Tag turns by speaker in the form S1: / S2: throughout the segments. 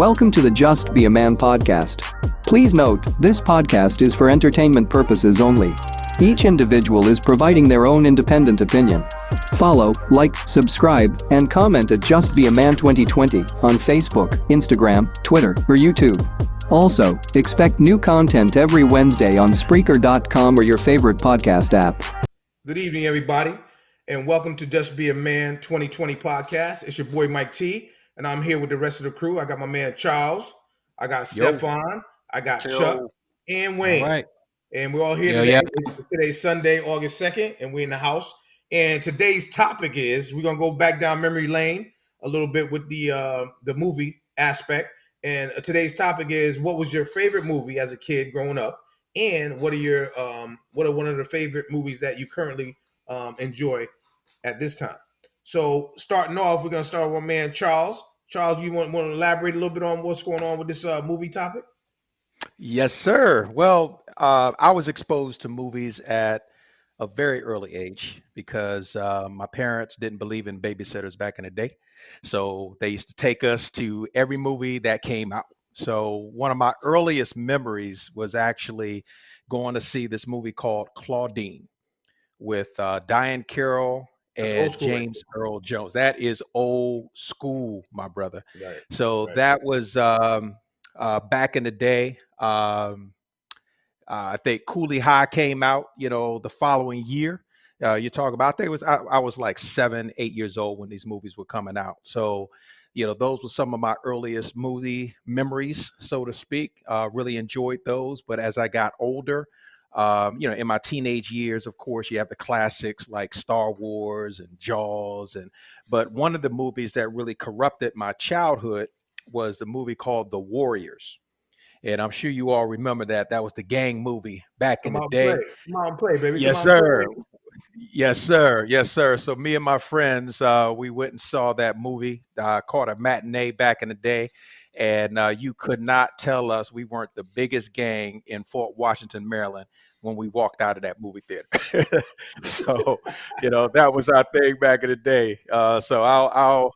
S1: Welcome to the Just Be a Man podcast. Please note, this podcast is for entertainment purposes only. Each individual is providing their own independent opinion. Follow, like, subscribe, and comment at Just Be a Man 2020 on Facebook, Instagram, Twitter, or YouTube. Also, expect new content every Wednesday on Spreaker.com or your favorite podcast app.
S2: Good evening, everybody, and welcome to Just Be a Man 2020 podcast. It's your boy Mike T, and I'm here with the rest of the crew. I got my man Charles, I got Stefan, I got Chuck, and Wayne.
S3: All right.
S2: And we're all here today. Today's Sunday, August 2nd, and we're in the house. And today's topic is, we're going to go back down memory lane a little bit with the movie aspect. And today's topic is, what was your favorite movie as a kid growing up? And what are one of the favorite movies that you currently enjoy at this time? So starting off, we're going to start with my man Charles. Charles, you want to elaborate a little bit on what's going on with this movie topic?
S4: Yes, sir. Well, I was exposed to movies at a very early age because my parents didn't believe in babysitters back in the day. So they used to take us to every movie that came out. So one of my earliest memories was actually going to see this movie called Claudine with Diane Carroll and James Earl Jones. That is old school, my brother.
S2: Right.
S4: So that was back in the day. I think Cooley High came out, the following year. You talk about, I was like 7, 8 years old when these movies were coming out. So, those were some of my earliest movie memories, so to speak. Really enjoyed those. But as I got older, in my teenage years, of course, you have the classics like Star Wars and Jaws. But one of the movies that really corrupted my childhood was the movie called The Warriors. And I'm sure you all remember that. That was the gang movie back in the day.
S2: Come on, play, baby.
S4: Yes, sir. Yes, sir. Yes, sir. So me and my friends, we went and saw that movie, called a matinee back in the day. And you could not tell us we weren't the biggest gang in Fort Washington, Maryland, when we walked out of that movie theater. So, that was our thing back in the day. So I'll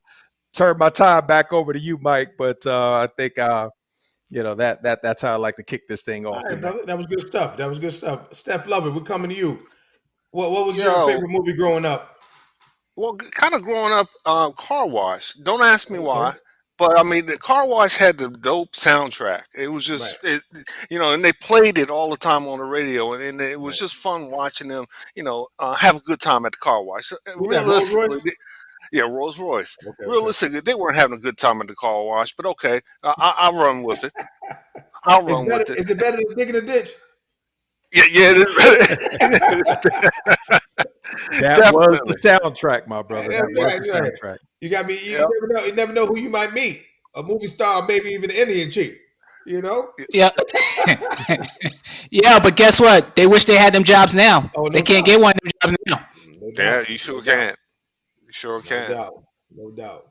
S4: turn my time back over to you, Mike. But I think, that's how I like to kick this thing off.
S2: Right, that was good stuff. Steph Lover, we're coming to you. What was your favorite movie growing up?
S5: Well, kind of growing up, Car Wash. Don't ask me why. But I mean, the Car Wash had the dope soundtrack. It was just, and they played it all the time on the radio, and it was just fun watching them, have a good time at the Car Wash. Realistically, Rolls Royce. Okay, realistically, they weren't having a good time at the Car Wash, but okay, I'll run with it. I'll run with it.
S2: Is it better than digging a ditch?
S5: Yeah, it is.
S4: That was the soundtrack, my brother. That was the soundtrack.
S2: You got me. You never know who you might meet. A movie star, maybe even an Indian chick.
S3: Yeah. Yeah, but guess what? They wish they had them jobs now. They can't get one of them jobs now.
S5: Yeah, you sure can. You sure can.
S2: No doubt.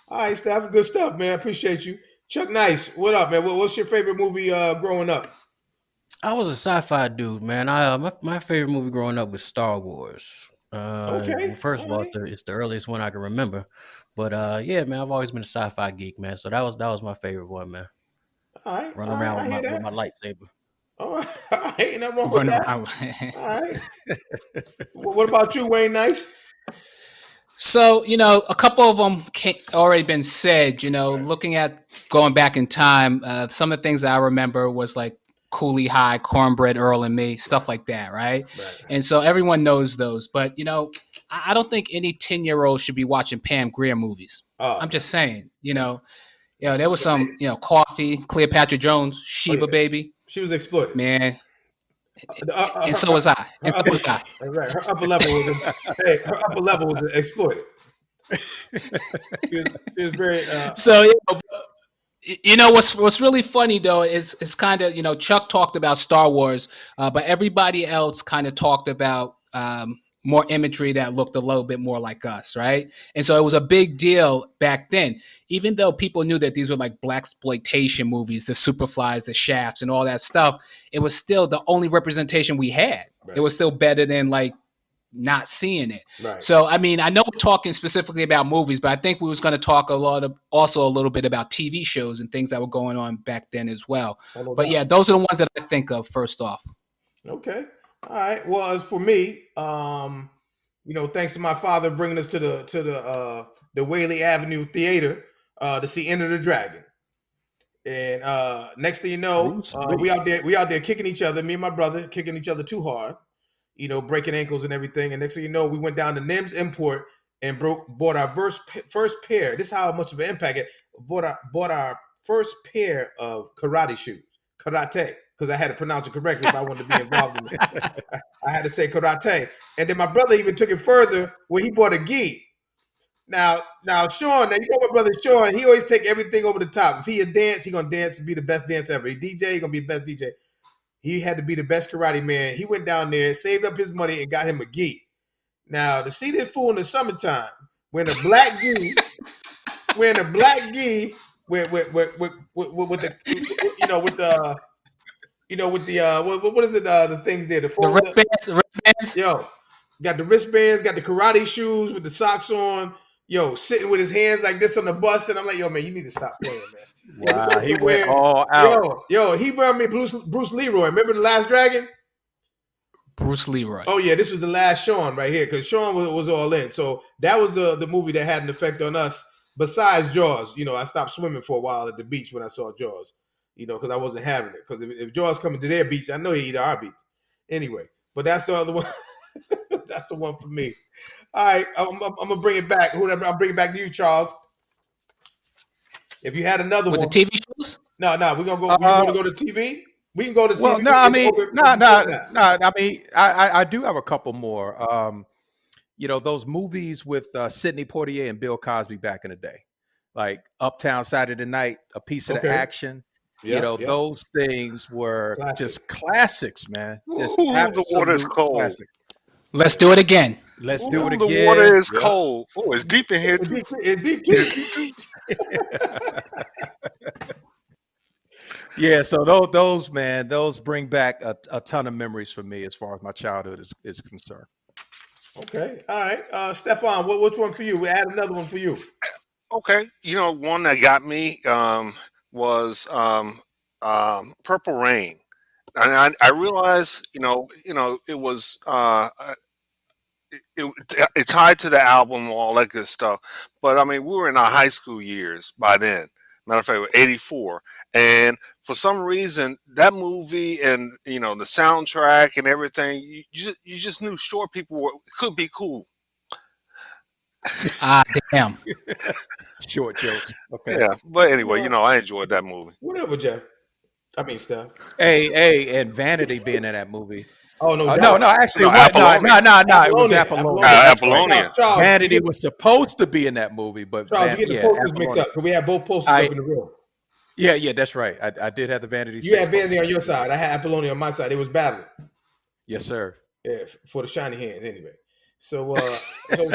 S2: All right, Steph. Good stuff, man. Appreciate you. Chuck Nice, what up, man? What's your favorite movie growing up?
S6: I was a sci-fi dude, man. My favorite movie growing up was Star Wars. First of all, it's the earliest one I can remember. But man, I've always been a sci-fi geek, man. So that was my favorite one, man.
S2: All right.
S6: Running around with my lightsaber.
S2: All right. Ain't nothing wrong with that. All right. What about you, Wayne Nice?
S3: So, a couple of them already been said, looking at going back in time, some of the things that I remember was like Cooley High, Cornbread Earl and Me, stuff like that, right? And so everyone knows those. But, I don't think any 10-year-old should be watching Pam Grier movies. I'm just saying, there was some, Coffee, Cleopatra Jones, Sheba Baby.
S2: She was exploited.
S3: Man. And so was I.
S2: Right. Her upper level was exploited. She was very.
S3: So what's really funny though is kind of Chuck talked about Star Wars, but everybody else kind of talked about more imagery that looked a little bit more like us, right? And so it was a big deal back then, even though people knew that these were like blaxploitation movies, the Superflies, the Shafts, and all that stuff. It was still the only representation we had. Right. It was still better than like not seeing it.
S2: Right.
S3: So, I mean, I know we're talking specifically about movies, but I think we was going to talk also a little bit about TV shows and things that were going on back then as well.
S2: No
S3: But
S2: doubt.
S3: yeah, those are the ones that I think of first off.
S2: Okay. All right. Well, as for me, thanks to my father bringing us to the Whaley Avenue Theater to see Enter the Dragon. And next thing you know, we out there kicking each other, me and my brother kicking each other too hard, breaking ankles and everything. And next thing you know, we went down to Nim's Import and bought our first pair. This is how much of an impact it bought our first pair of karate shoes, because I had to pronounce it correctly if I wanted to be involved in it. I had to say karate. And then my brother even took it further where he bought a gi. Now, Sean, you know my brother Sean, he always take everything over the top. If he a dance, he gonna dance and be the best dancer ever. He DJ, he gonna be the best DJ. He had to be the best karate man. He went down there, saved up his money, and got him a gi. Now, to see this fool in the summertime wearing a black gi, with the what is it? The things there,
S3: The wristbands.
S2: Yo, got the wristbands, got the karate shoes with the socks on. Yo, sitting with his hands like this on the bus, and I'm like, yo, man, you need to stop playing, man.
S4: Wow, he went all out.
S2: Yo, he brought me Bruce Leroy. Remember The Last Dragon?
S3: Bruce Leroy.
S2: Oh yeah, this was the last Sean right here, because Sean was all in. So that was the movie that had an effect on us. Besides Jaws, I stopped swimming for a while at the beach when I saw Jaws, because I wasn't having it. Because if Jaws coming to their beach, I know he eat our beach. Anyway, but that's the other one. That's the one for me. All right, I'm gonna bring it back. Whatever, I'll bring it back to you, Charles. If you had another
S3: with
S2: one,
S3: the TV shows.
S2: No, we're gonna go. We want to go to TV. We can go to TV.
S4: Well, no, I mean, I do have a couple more. Those movies with Sidney Poitier and Bill Cosby back in the day, like Uptown Saturday Night, A Piece of the Action. Those things were just classics, man.
S5: The water is cold.
S4: Classic.
S3: Let's do it again.
S4: Let's do it again.
S5: The water is cold. Oh, it's deep in here too.
S4: Yeah, so those bring back a ton of memories for me as far as my childhood is concerned.
S2: Okay, all right, Stefan, which one for you? We add another one for you.
S5: Okay, one that got me was Purple Rain, and I realized it was it tied to the album and all that good stuff. But I mean, we were in our high school years by then. Matter of fact, we're 84, and for some reason, that movie and the soundtrack and everything, you just knew short people could be cool.
S3: Damn.
S4: Short jokes. Okay.
S5: Yeah, but anyway, I enjoyed that movie.
S2: Whatever, Jeff. I mean, Steph.
S4: Hey, and Vanity being in that movie.
S2: Oh no!
S4: No, actually, what? No, it was Apollonia.
S5: Apollonia.
S4: Vanity was supposed to be in that movie, but
S2: Charles, you get the posters mixed up because we have both posters up in the room.
S4: Yeah, that's right. I did have the Vanity.
S2: You had Vanity on your side. I had Apollonia on my side. It was battling.
S4: Yes, sir.
S2: Yeah, for the shiny hands, anyway. So,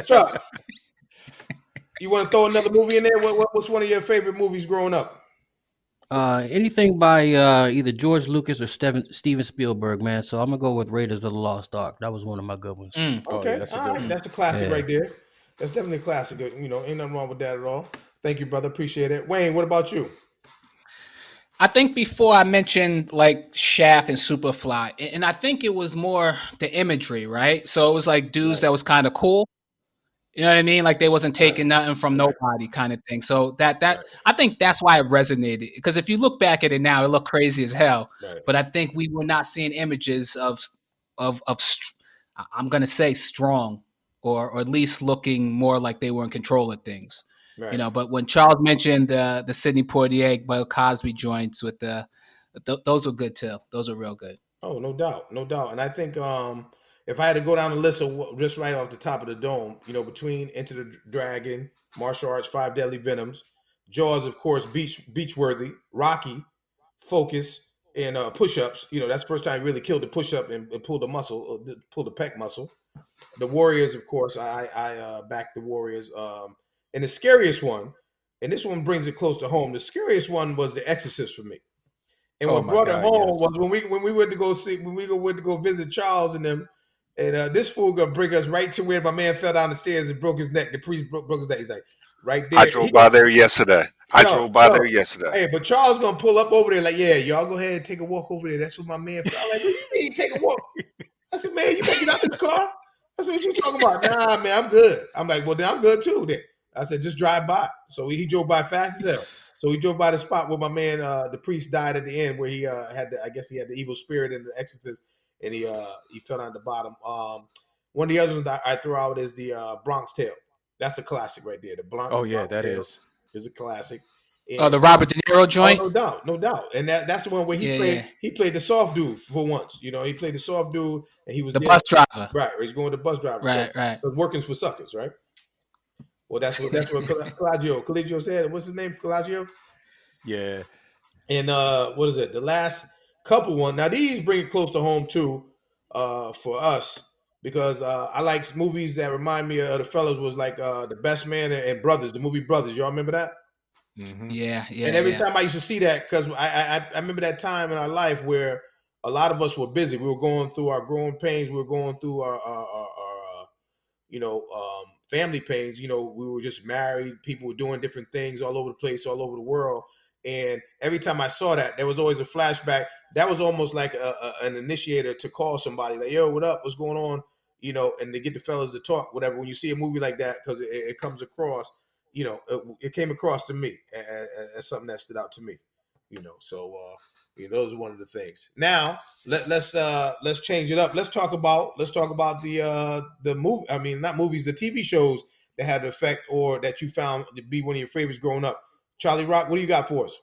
S2: Chuck, you want to throw another movie in there? What's one of your favorite movies growing up?
S6: Anything by either George Lucas or Steven Spielberg, man. So I'm gonna go with Raiders of the Lost Ark. That was one of my good ones.
S2: Okay, yeah, that's a good one. That's a classic right there. That's definitely a classic. Ain't nothing wrong with that at all. Thank you, brother. Appreciate it. Wayne, what about you?
S3: I think before I mentioned like Shaft and Superfly, and I think it was more the imagery, right? So it was like dudes that was kind of cool. You know what I mean? Like they wasn't taking nothing from nobody kind of thing. So that I think that's why it resonated. Because if you look back at it now, it looked crazy as hell. Right. But I think we were not seeing images of I'm gonna say strong, or at least looking more like they were in control of things. Right. But when Charles mentioned the Sidney Poitier, Bill Cosby joints with those were good too. Those are real good.
S2: Oh, no doubt. And I think if I had to go down the list of just right off the top of the dome, between Enter the Dragon, Martial Arts, Five Deadly Venoms, Jaws, of course, Beachworthy, Rocky, Focus, and Push-Ups. That's the first time he really killed the push-up and pulled the muscle, pulled the pec muscle. The Warriors, of course, I backed the Warriors. And the scariest one, and this one brings it close to home, the scariest one was The Exorcist for me. And what brought it home was when we went to go visit Charles and them And this fool gonna bring us right to where my man fell down the stairs and broke his neck. The priest broke his neck. He's like, right
S5: I
S2: there.
S5: drove by there yesterday.
S2: No. Hey, but Charles gonna pull up over there like, yeah, y'all go ahead and take a walk over there. That's what my man felt. I'm like, what do you mean take a walk? I said, man, you better get out this car. I said, what you talking about? Nah, man, I'm good. I'm like, well, then I'm good too. Then I said, just drive by. So he drove by fast as hell. So he drove by the spot where my man, the priest, died at the end, where he had I guess he had the evil spirit and the exorcist, and he fell down at the bottom. One of the other ones that I throw out is the Bronx Tale. That's a classic right there. The Bronx.
S4: Oh yeah,
S2: Bronx
S4: that
S2: Tale
S4: is
S2: a classic.
S3: Oh, the Robert De Niro joint.
S2: Oh, no doubt. And that's the one where he played the soft dude for once. You know, he played the soft dude, and he was
S3: the bus driver.
S2: Right, he's going to the bus driver.
S3: Right.
S2: Because working's for suckers, right? Well, that's what Collaggio said. What's his name? Collaggio.
S4: Yeah.
S2: And what is it? The last couple one. Now these bring it close to home too, for us, because I like movies that remind me of the fellas. Was like The Best Man and Brothers, the movie Brothers. Y'all remember that?
S4: Mm-hmm.
S3: Yeah.
S2: And every time I used to see that, because I remember that time in our life where a lot of us were busy. We were going through our growing pains. We were going through our family pains. You know, we were just married. People were doing different things all over the place, all over the world. And every time I saw that, there was always a flashback. That was almost like an initiator to call somebody like, yo, what up? What's going on? You know, and to get the fellas to talk, whatever. When you see a movie like that, because it comes across, you know, it came across to me as something that stood out to me, you know. So, those are one of the things. Now let's change it up. Let's talk about the movie. I mean, not movies, the TV shows that had an effect or that you found to be one of your favorites growing up. Charlie Rock, what do you got for us?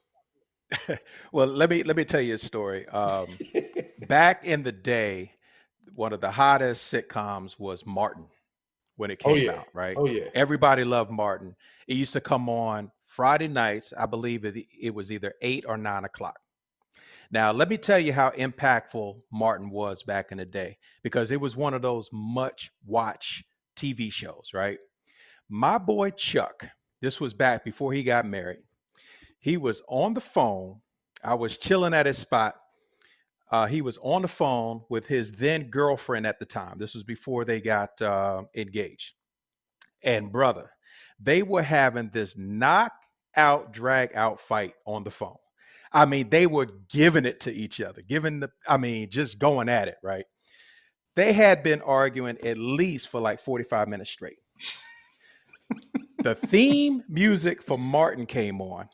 S4: Well, let me tell you a story. Back in the day, one of the hottest sitcoms was Martin when it came out, right?
S2: Oh yeah.
S4: Everybody loved Martin. It used to come on Friday nights. I believe it was either 8 or 9 o'clock. Now, let me tell you how impactful Martin was back in the day, because it was one of those much watch TV shows, right? My boy Chuck, this was back before he got married. He was on the phone. I was chilling at his spot. He was on the phone with his then girlfriend at the time. This was before they got engaged. And brother, they were having this knockout, drag out fight on the phone. I mean, they were giving it to each other, just going at it, right? They had been arguing at least for like 45 minutes straight. The theme music for Martin came on.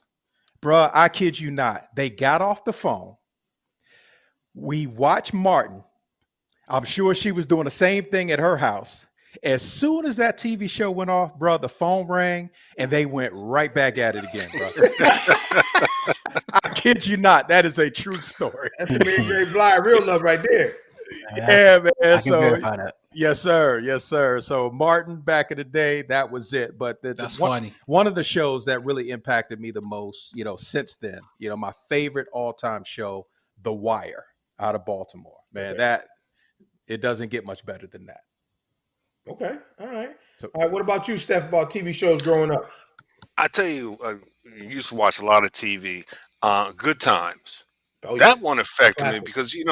S4: Bruh, I kid you not. They got off the phone. We watched Martin. I'm sure she was doing the same thing at her house. As soon as that TV show went off, bro, the phone rang and they went right back at it again, bro. I kid you not. That is a true story.
S2: That's the Mary J. Blige real love right there.
S4: Yeah, man.
S6: I can verify that.
S4: Yes, sir. Yes, sir. So Martin, back in the day, that was it. But
S3: that's funny.
S4: One of the shows that really impacted me the most, since then, my favorite all-time show, The Wire, out of Baltimore. Man, that it doesn't get much better than that.
S2: Okay. All right. All right. What about you, Steph, about TV shows growing up?
S5: I tell you, you used to watch a lot of TV. Good Times.
S2: Oh, yeah.
S5: That one affected me because you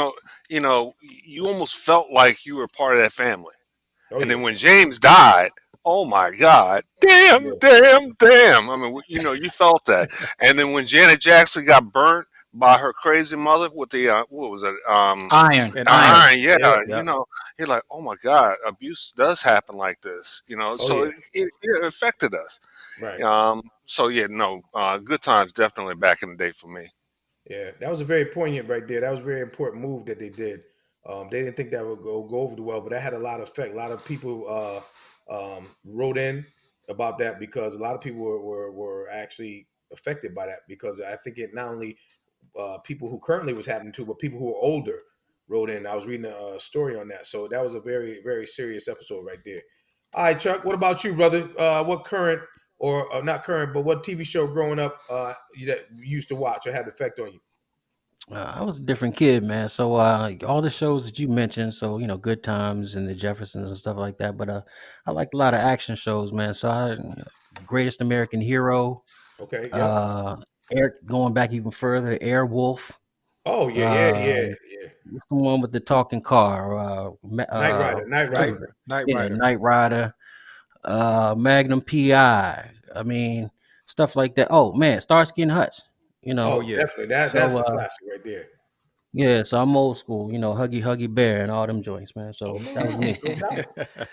S5: almost felt like you were part of that family. And then when James died, oh my God, damn. I mean, you felt that. And then when Janet Jackson got burnt by her crazy mother with the what was it?
S3: Iron.
S5: Yeah. You're like, oh my God, abuse does happen like this. It affected us.
S2: Right.
S5: Good Times definitely back in the day for me.
S2: Yeah, that was a very poignant right there. That was a very important move that they did. They didn't think that would go over the well, but that had a lot of effect. A lot of people wrote in about that because a lot of people were actually affected by that, because I think it not only people who currently was happening to, but people who were older wrote in. I was reading a story on that. So that was a very, very serious episode right there. All right, Chuck, what about you, brother? What current or not current, but what TV show growing up that you used to watch or had an effect on you?
S6: I was a different kid, man. So all the shows that you mentioned, so Good Times and the Jeffersons and stuff like that. But I liked a lot of action shows, man. So Greatest American Hero.
S2: Okay. Yeah.
S6: Going back even further, Airwolf.
S2: Oh yeah. there?
S6: What's the one with the talking car?
S2: Knight Rider.
S6: Knight Rider. Magnum PI. I mean, stuff like that. Oh man, Starsky and Hutch.
S2: Oh, definitely. That's the classic right there.
S6: Yeah, so I'm old school. Huggy Bear and all them joints, man. So that was me.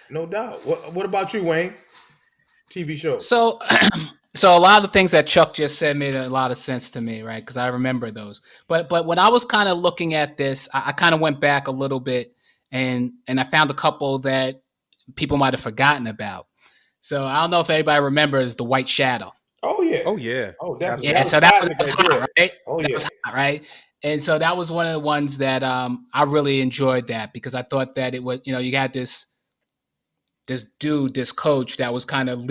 S2: No doubt. What about you, Wayne? TV shows.
S3: So, so a lot of the things that Chuck just said made a lot of sense to me, right? Because I remember those. But when I was kind of looking at this, I kind of went back a little bit and I found a couple that people might have forgotten about. So I don't know if anybody remembers The White Shadow.
S2: Oh yeah.
S4: Oh yeah.
S2: Oh definitely.
S3: Yeah. So that was
S2: hot,
S3: hot, right?
S2: Oh
S3: that
S2: yeah.
S3: was hot, right? And so that was one of the ones that I really enjoyed that because I thought that it was, you got this dude, this coach that was kind of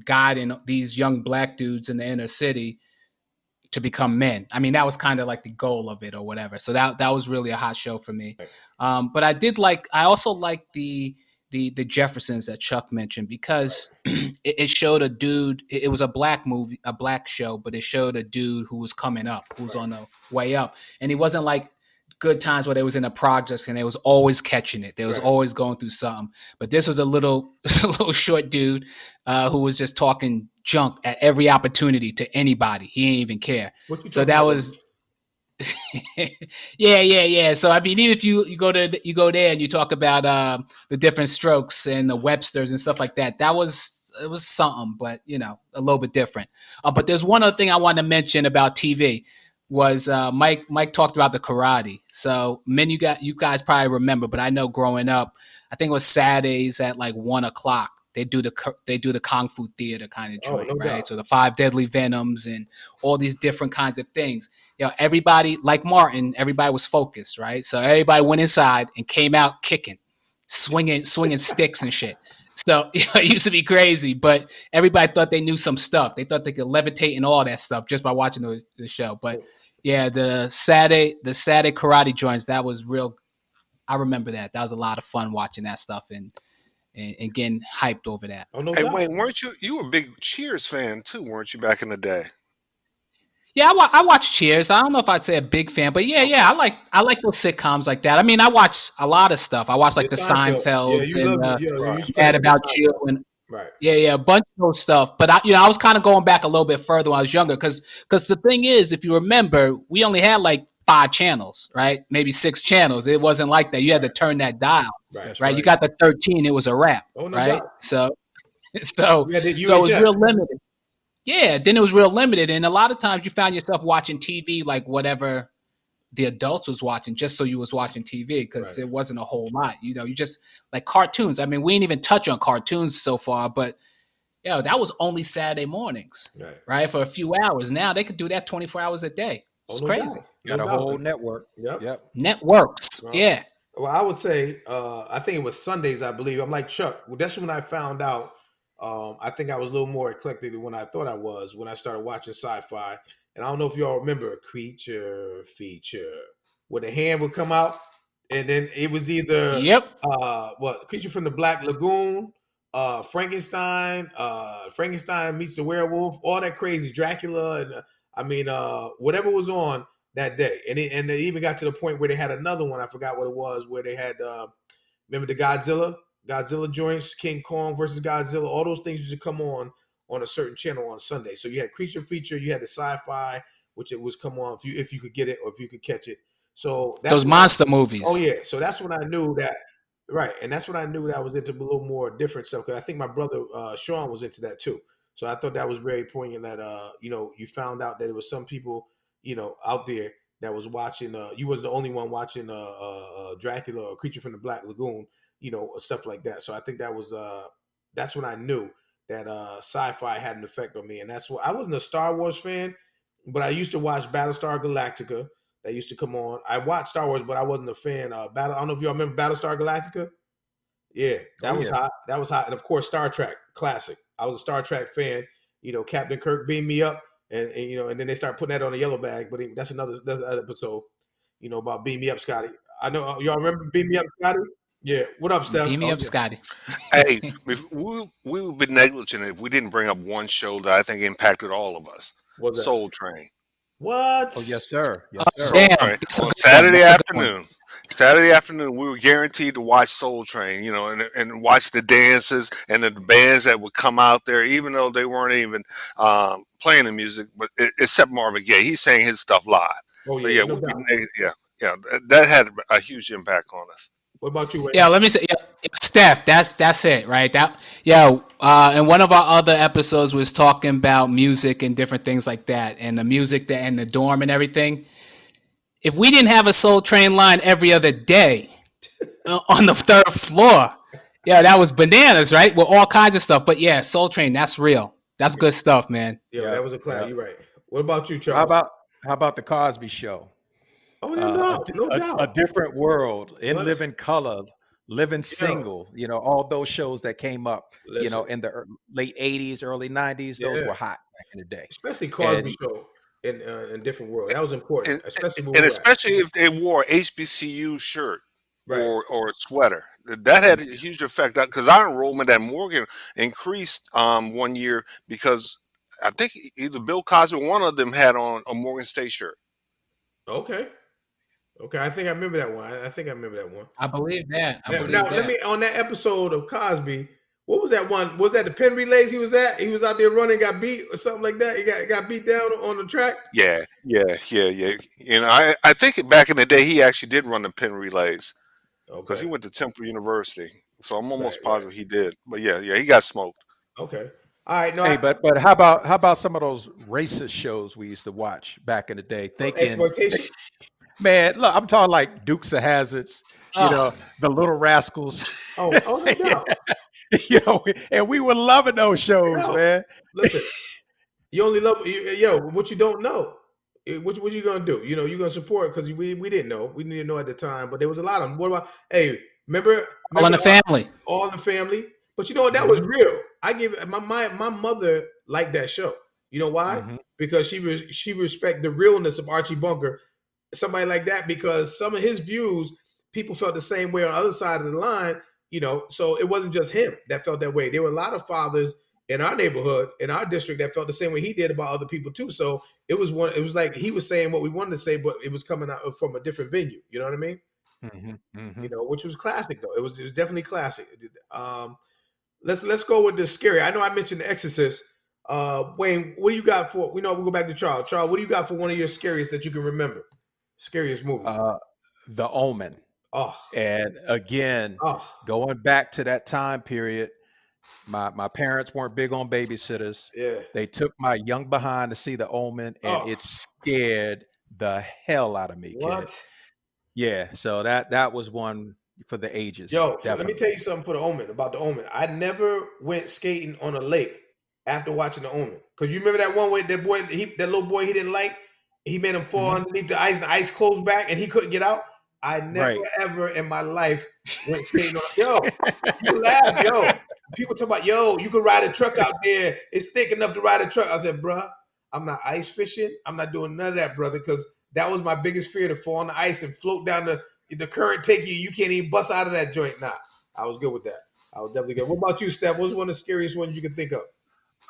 S3: guiding these young black dudes in the inner city to become men. I mean, that was kind of like the goal of it or whatever. So that was really a hot show for me. But I also liked the Jeffersons that Chuck mentioned because it showed a dude. It was a black movie, a black show, but it showed a dude who was coming up, who was on the way up, and he wasn't like Good Times where they was in a project and they was always catching it. They was always going through something. But this was a little short dude who was just talking junk at every opportunity to anybody. He didn't even care. So that was. Yeah. So I mean, even if you go there and you talk about the different strokes and the Websters and stuff like that, it was something, but a little bit different. But there's one other thing I want to mention about TV was Mike talked about the karate. So you guys probably remember, but I know growing up, I think it was Saturdays at like 1:00. They do the Kung Fu theater kind of joint, right? Doubt. So the 5 Deadly Venoms and all these different kinds of things. Everybody, like Martin, everybody was focused, right? So everybody went inside and came out kicking, swinging sticks and shit. So it used to be crazy, but everybody thought they knew some stuff. They thought they could levitate and all that stuff just by watching the show. But yeah, the Saturday karate joints, that was real. I remember that. That was a lot of fun watching that stuff and getting hyped over that.
S2: Oh, no
S5: hey,
S2: doubt.
S5: Wayne, weren't you a big Cheers fan too, weren't you, back in the day?
S3: Yeah, I watch Cheers. I don't know if I'd say a big fan, but yeah, I like those sitcoms like that. I mean, I watch a lot of stuff. I watch like the Seinfelds and Mad About You and a bunch of those stuff. But I was kind of going back a little bit further when I was younger because the thing is, if you remember, we only had like 5 channels, right? Maybe 6 channels. It wasn't like that. You had to turn that dial, right? You got the 13, it was a wrap, right? So it was real limited. Yeah, then it was real limited. And a lot of times you found yourself watching TV like whatever the adults was watching, just so you was watching TV because it wasn't a whole lot. You just like cartoons. I mean, we didn't even touch on cartoons so far, but that was only Saturday mornings, right? For a few hours. Now they could do that 24 hours a day. It's crazy.
S4: Got a whole network.
S2: Yep.
S3: Networks. Yeah.
S2: Well, I would say, I think it was Sundays, I believe. I'm like Chuck. Well, that's when I found out. I think I was a little more eclectic than when I thought I was when I started watching sci-fi. And I don't know if y'all remember Creature Feature, where the hand would come out, and then it was either Creature from the Black Lagoon, Frankenstein meets the werewolf, all that crazy Dracula, and whatever was on that day. And they even got to the point where they had another one. I forgot what it was, where they had remember the Godzilla joints, King Kong versus Godzilla, all those things used to come on a certain channel on Sunday. So you had Creature Feature, you had the sci-fi, which it was come on if you could get it or if you could catch it. So that's
S3: those monster movies.
S2: Oh yeah. So that's when I knew that. Right. And that's when I knew that I was into a little more different stuff. Because I think my brother Sean was into that too. So I thought that was very poignant that you found out that there was some people, out there that was watching you was the only one watching Dracula or Creature from the Black Lagoon. Stuff like that. So I think that's when I knew that sci-fi had an effect on me. And that's why I wasn't a Star Wars fan, but I used to watch Battlestar Galactica. That used to come on. I watched Star Wars, but I wasn't a fan. I don't know if y'all remember Battlestar Galactica. Yeah, that was hot. That was hot. And of course, Star Trek, classic. I was a Star Trek fan. Captain Kirk beamed me up, and and then they start putting that on a yellow bag. But that's another episode. About Beam Me Up, Scotty. I know y'all remember Beam Me Up, Scotty. Yeah, what up, Steph?
S3: Beam me up, Scotty.
S5: Hey, we would be negligent if we didn't bring up one show that I think impacted all of us. Soul Train.
S2: What?
S4: Oh yes, sir. Yes, sir.
S3: Damn.
S5: On Saturday afternoon. Saturday afternoon, we were guaranteed to watch Soul Train, and watch the dances and the bands that would come out there, even though they weren't even playing the music. But except Marvin Gaye, he sang his stuff live.
S2: Oh
S5: But
S2: yeah,
S5: yeah,
S2: no doubt.
S5: that had a huge impact on us.
S2: What about you, Wayne?
S3: Yeah, let me say, Steph. That's it, right? And one of our other episodes was talking about music and different things like that, and the music and the dorm and everything. If we didn't have a Soul Train line every other day on the third floor, yeah, that was bananas, right? With all kinds of stuff. But yeah, Soul Train, that's real. That's good stuff, man.
S2: Yeah, that was a class. You're right. What about you, Charles?
S4: How about the Cosby Show?
S2: Oh, no doubt.
S4: A Different World, In Living Color, Living Single. All those shows that came up.
S2: Listen.
S4: In the late '80s, early '90s, those were hot back in the day.
S2: Especially Cosby Show in Different World. That was important, especially
S5: if they wore a HBCU shirt or a sweater. That had a huge effect because our enrollment at Morgan increased 1 year because I think either Bill Cosby or one of them had on a Morgan State shirt.
S2: Okay, I think I remember that one.
S3: I believe that.
S2: Let me on that episode of Cosby. What was that one? Was that the pen relays he was at? He was out there running, got beat or something like that. He got beat down on the track.
S5: Yeah. I think back in the day he actually did run the pen relays because he went to Temple University. So I'm almost positive he did. But yeah, he got smoked.
S2: Okay. All right. No,
S4: but how about some of those racist shows we used to watch back in the day?
S2: Exploitation.
S4: Man, look, I'm talking like Dukes of Hazards, the Little Rascals.
S2: Oh, no doubt.
S4: And we were loving those shows, man.
S2: Listen, you only love what you don't know. What you gonna do? You're gonna support because we didn't know. We didn't know at the time, but there was a lot of them. What about remember
S3: All in the Family?
S2: All in the Family. But you know what? That was real. I give my mother liked that show. You know why? Mm-hmm. Because she respect the realness of Archie Bunker, somebody like that. Because some of his views, people felt the same way on the other side of the line. So it wasn't just him that felt that way. There were a lot of fathers in our neighborhood, in our district, that felt the same way he did about other people too. So it was like he was saying what we wanted to say, but it was coming out from a different venue. You know what I mean?
S4: Mm-hmm. Mm-hmm.
S2: Which was classic though. It was definitely classic. Let's go with the scary. I know I mentioned The Exorcist. Wayne, what do you got for? We'll go back to Charles. Charles, what do you got for one of your scariest that you can remember? Scariest movie.
S4: The Omen.
S2: Oh.
S4: And again, going back to that time period, my parents weren't big on babysitters.
S2: Yeah.
S4: They took my young behind to see The Omen, and it scared the hell out of me, kid. Yeah, so that was one for the ages.
S2: Yo, let me tell you something about The Omen. I never went skating on a lake after watching The Omen. Because you remember that one way that little boy he didn't like? He made him fall underneath the ice, and the ice closed back, and he couldn't get out. I never ever in my life went skating on. Yo, you laugh, yo. People talk about, you could ride a truck out there. It's thick enough to ride a truck. I said, bruh, I'm not ice fishing. I'm not doing none of that, brother, because that was my biggest fear, to fall on the ice and float down the current take you. You can't even bust out of that joint. Nah, I was good with that. I was definitely good. What about you, Steph? What was one of the scariest ones you can think of?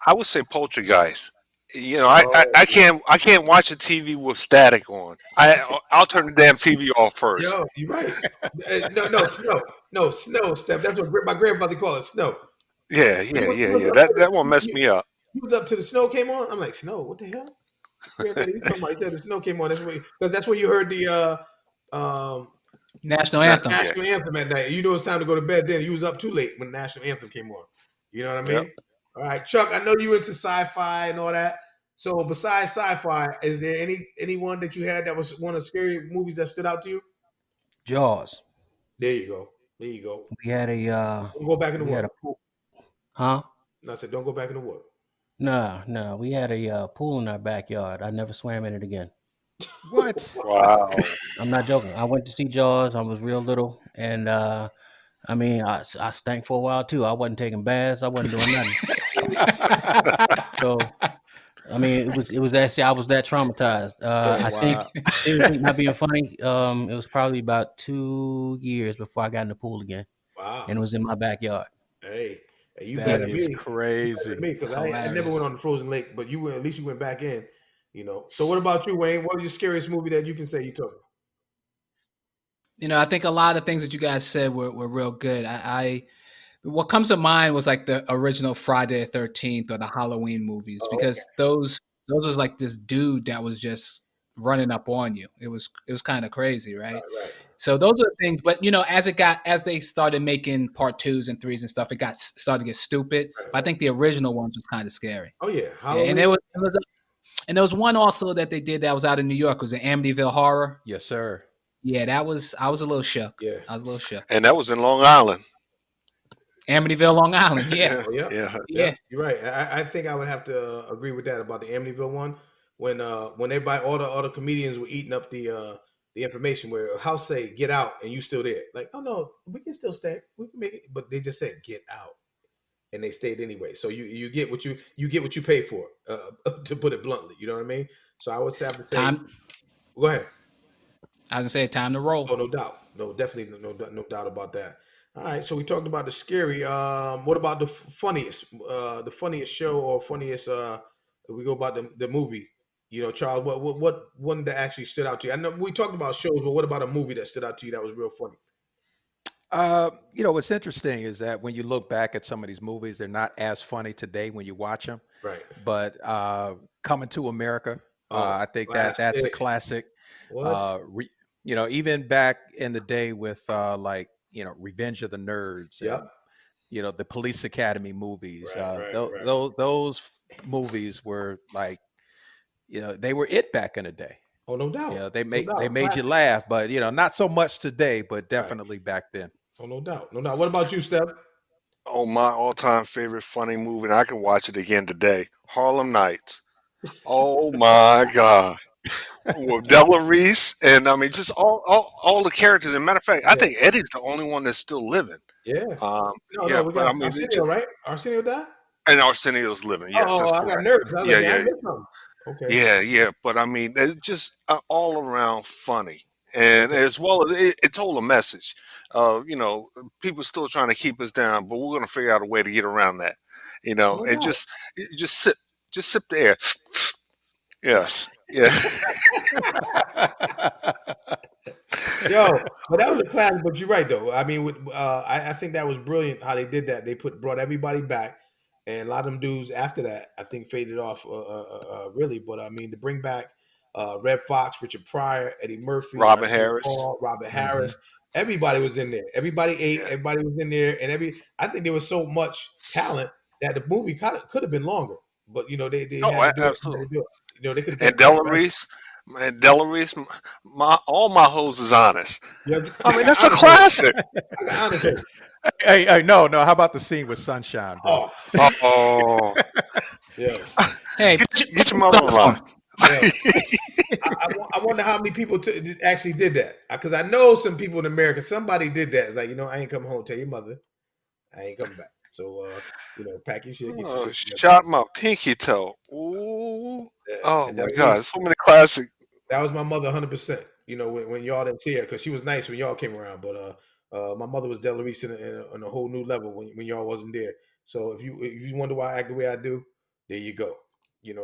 S5: I would say Poltergeist. I can't watch a TV with static on. I'll turn the damn TV off first.
S2: Yo, you're right. Snow, Steph. That's what my grandfather called it, snow.
S5: Yeah. That one messed me up.
S2: He was up till the snow came on. I'm like, snow? What the hell? He said the snow came on. That's where you heard the
S3: national anthem.
S2: National anthem at night. It's time to go to bed. Then you was up too late when the national anthem came on. You know what I mean? Yep. All right, Chuck. I know you into sci-fi and all that. So besides sci-fi, is there anyone that you had that was one of the scary movies that stood out to you?
S6: Jaws.
S2: There you go.
S6: We had a.
S2: Don't go back in the water.
S6: Huh?
S2: No, I said don't go back in the water.
S6: No. We had a pool in our backyard. I never swam in it again.
S4: What?
S5: Wow.
S6: I'm not joking. I went to see Jaws. I was real little, and I stank for a while too. I wasn't taking baths. I wasn't doing nothing. So, it was that. I was that traumatized. I think seriously, not being funny. It was probably about 2 years before I got in the pool again.
S2: Wow.
S6: And it was in my backyard.
S2: Hey, you
S4: that is crazy.
S2: Because I never went on the frozen lake, but at least you went back in. So what about you, Wayne? What was your scariest movie that you can say you took?
S3: I think a lot of things that you guys said were real good. What comes to mind was like the original Friday the 13th or the Halloween movies,
S2: Oh, okay.
S3: because those was like this dude that was just running up on you. It was kind of crazy, right?
S2: Right.
S3: So those are the things. But as they started making part twos and threes and stuff, it started to get stupid. But I think the original ones was kind of scary.
S2: Oh yeah,
S3: Yeah, and
S2: Halloween.
S3: and there was one also that they did that was out in New York. It was an Amityville Horror.
S4: Yes, sir.
S3: Yeah, I was a little shook.
S2: Yeah.
S3: I was a little shook.
S5: And that was in Long Island.
S3: Amityville, Long Island. Yeah,
S5: Yeah,
S2: Oh yeah,
S5: yeah.
S2: yeah.
S3: yeah.
S2: You're right. I think I would have to agree with that about the Amityville one. When everybody, all the comedians were eating up the information where a house say get out and you still there. Like, oh no, we can still stay. We can make it, but they just said get out, and they stayed anyway. So you get what you get what you pay for. To put it bluntly, you know what I mean. So I would have to say,
S3: Time.
S2: go ahead.
S3: I was gonna say time to roll.
S2: Oh, no doubt. No, definitely no doubt about that. All right, so we talked about the scary. What about the funniest? The funniest show or funniest? We go about the movie. Charles. What one that actually stood out to you? I know we talked about shows, but what about a movie that stood out to you that was real funny?
S4: What's interesting is that when you look back at some of these movies, they're not as funny today when you watch them.
S2: Right.
S4: But Coming to America,
S2: Oh,
S4: I think that's a
S2: classic.
S4: classic.
S2: What?
S4: Even back in the day with Revenge of the Nerds
S2: Yep.
S4: and the Police Academy movies.
S2: Right.
S4: Those movies were like, they were it back in the day.
S2: Oh, no doubt.
S4: They
S2: No doubt.
S4: made you
S2: Classic.
S4: laugh, but not so much today, but
S2: Right.
S4: definitely back then.
S2: Oh, no doubt. No doubt. What about you, Steph?
S5: Oh, my all-time favorite funny movie, and I can watch it again today. Harlem Nights. Oh my God. With Della Reese, and I mean, just all the characters. As a matter of fact, I
S2: Yeah.
S5: think Eddie's the only one that's still living.
S2: Yeah. No,
S5: Yeah,
S2: we
S5: but
S2: got
S5: I mean,
S2: Arsenio, right? Arsenio died?
S5: and Arsenio's living. Yes,
S2: Oh,
S5: that's
S2: I got
S5: correct.
S2: nervous. I was
S5: Yeah,
S2: like, I
S5: yeah,
S2: missed something. Okay.
S5: yeah. But I mean, it's just all around funny, and
S2: Okay.
S5: as well as it told a message. People still trying to keep us down, but we're going to figure out a way to get around that.
S2: No
S5: And
S2: doubt.
S5: just sip the air. Yes, yeah.
S2: Yo, but that was a classic. But you're right, though. I mean, I think that was brilliant how they did that. They brought everybody back, and a lot of them dudes after that, I think, faded off really. But I mean, to bring back Red Fox, Richard Pryor, Eddie Murphy,
S5: Robin
S2: Arsenio
S5: Harris.
S2: Hall, Robert
S6: Mm-hmm.
S2: Harris, everybody was in there. Everybody ate.
S5: Yeah.
S2: Everybody was in there, and I think there was so much talent that the movie could have been longer. But they
S5: Oh,
S2: had to do it.
S5: absolutely.
S2: They do it. They could have
S5: And Della Reese, all my hoes is honest.
S2: Yeah,
S5: I mean, that's a classic.
S2: honestly.
S4: Hey, no. How about the scene with Sunshine, bro?
S2: Oh,
S5: Oh,
S2: yeah.
S3: Hey,
S5: get your mother-in-law.
S2: Yeah. I wonder how many people actually did that, because I know some people in America. Somebody did that. It's like, I ain't coming home. Tell your mother I ain't coming back. So pack your shit, get your shit together.
S5: Shot my pinky toe. Ooh.
S2: Yeah.
S5: Oh
S2: And
S5: my
S2: that
S5: God,
S2: was-
S5: so many classics.
S2: That was my mother, 100%. When y'all didn't see her, because she was nice when y'all came around. But my mother was Della Reese in a whole new level when y'all wasn't there. So if you wonder why I act the way I do, there you go.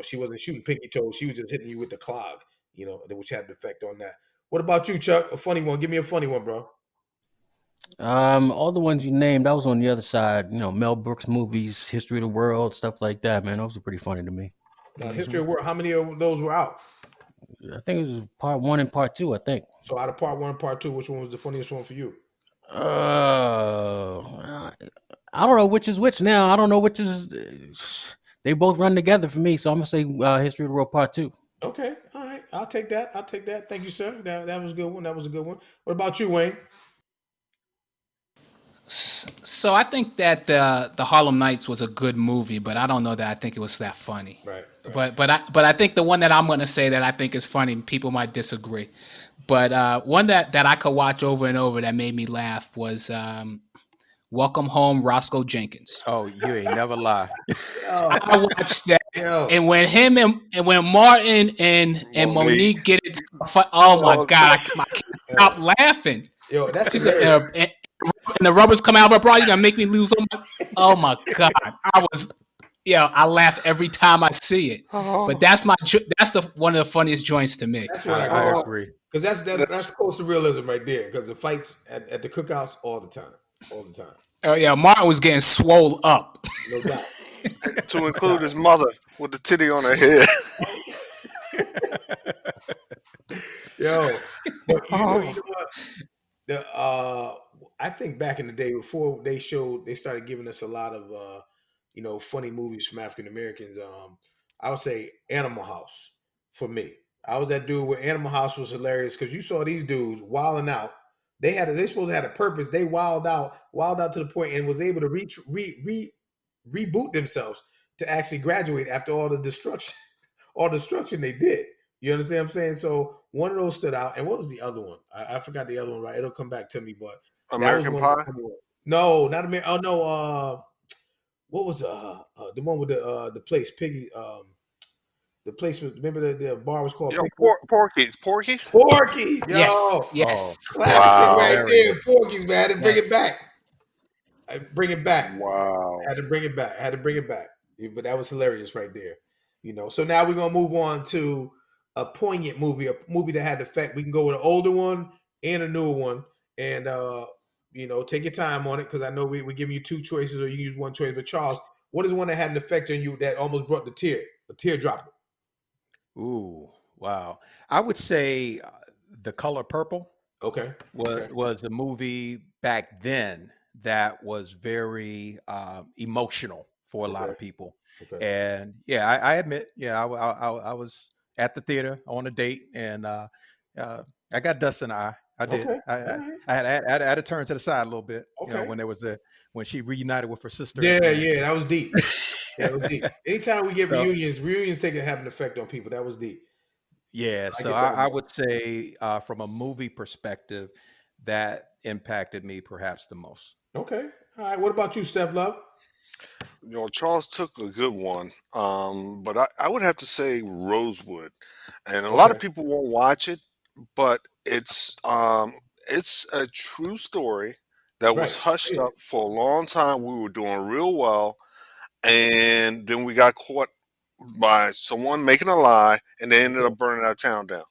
S2: She wasn't shooting pinky toes. She was just hitting you with the clog. Which had an effect on that. What about you, Chuck? A funny one. Give me a funny one, bro.
S6: All the ones you named, I was on the other side. Mel Brooks movies, History of the World, stuff like that. Man, those were pretty funny to me.
S2: History of the World. How many of those were out?
S6: I think it was part 1 and part 2. I think.
S2: So out of part 1 and part 2, which one was the funniest one for you?
S6: I don't know which is which now. I don't know which is. They both run together for me, so I'm gonna say History of the World Part 2.
S2: Okay, all right. I'll take that. Thank you, sir. That was a good one. That was a good one. What about you, Wayne?
S3: So I think that the Harlem Nights was a good movie, but I don't know that I think it was that funny.
S2: Right.
S3: But I think the one that I'm going to say that I think is funny, people might disagree, but one that I could watch over and over that made me laugh was Welcome Home, Roscoe Jenkins.
S4: Oh, you ain't never lie.
S3: I watched that,
S2: Yo.
S3: and when him and when Martin and Monique get it, oh my God, I can't stop laughing.
S2: Yo, that's
S3: She said, and the rubbers come out of her bra. You're gonna make me lose. Oh my God, I laugh every time I see it. But that's one of the funniest joints to me.
S2: That's what
S4: I agree.
S2: because that's close to realism right there. Because the fights at the cookouts all the time.
S3: Oh yeah, Martin was getting swole up.
S2: No doubt.
S5: To include his mother with the titty on her head.
S2: Yo, but you know what? I think back in the day before they started giving us a lot of funny movies from African Americans. I would say Animal House for me. I was that dude where Animal House was hilarious because you saw these dudes wilding out. They supposed to have a purpose. They wild out to the point and was able to reboot themselves to actually graduate after all the destruction they did. You understand what I'm saying? So one of those stood out. And what was the other one? I forgot the other one, right? It'll come back to me, but
S5: American Pie?
S2: No, not American. Oh no, what was the one with the place, Piggy, the place was, remember the bar was called
S5: Porky's.
S2: Porky, yo.
S3: Yes.
S2: Classic
S5: Wow.
S2: right there. Porky's, man. I had to bring it back.
S5: Wow.
S2: Had to bring it back. But that was hilarious right there. So now we're gonna move on to a poignant movie, a movie that had effect. We can go with an older one and a newer one, and take your time on it because I know we're giving you two choices, or you can use one choice. But Charles, what is one that had an effect on you that almost brought a teardrop?
S4: Ooh, wow! I would say The Color Purple.
S2: Okay.
S4: Was a movie back then that was very emotional for a lot of people.
S2: Okay.
S4: And yeah, I admit, I was at the theater on a date, and I got dust in the eye. I did.
S2: Okay.
S4: I had to turn to the side a little bit.
S2: Okay.
S4: When she reunited with her sister.
S2: Yeah, that was deep. That was deep. Anytime we get reunions take have an effect on people. That was deep.
S4: Yeah, so I would say from a movie perspective, that impacted me perhaps the most.
S2: Okay. All right. What about you, Steph Love?
S5: Charles took a good one, but I would have to say Rosewood, and a lot of people won't watch it, but it's a true story that was hushed up for a long time. We were doing real well, and then we got caught by someone making a lie, and they ended up burning our town down.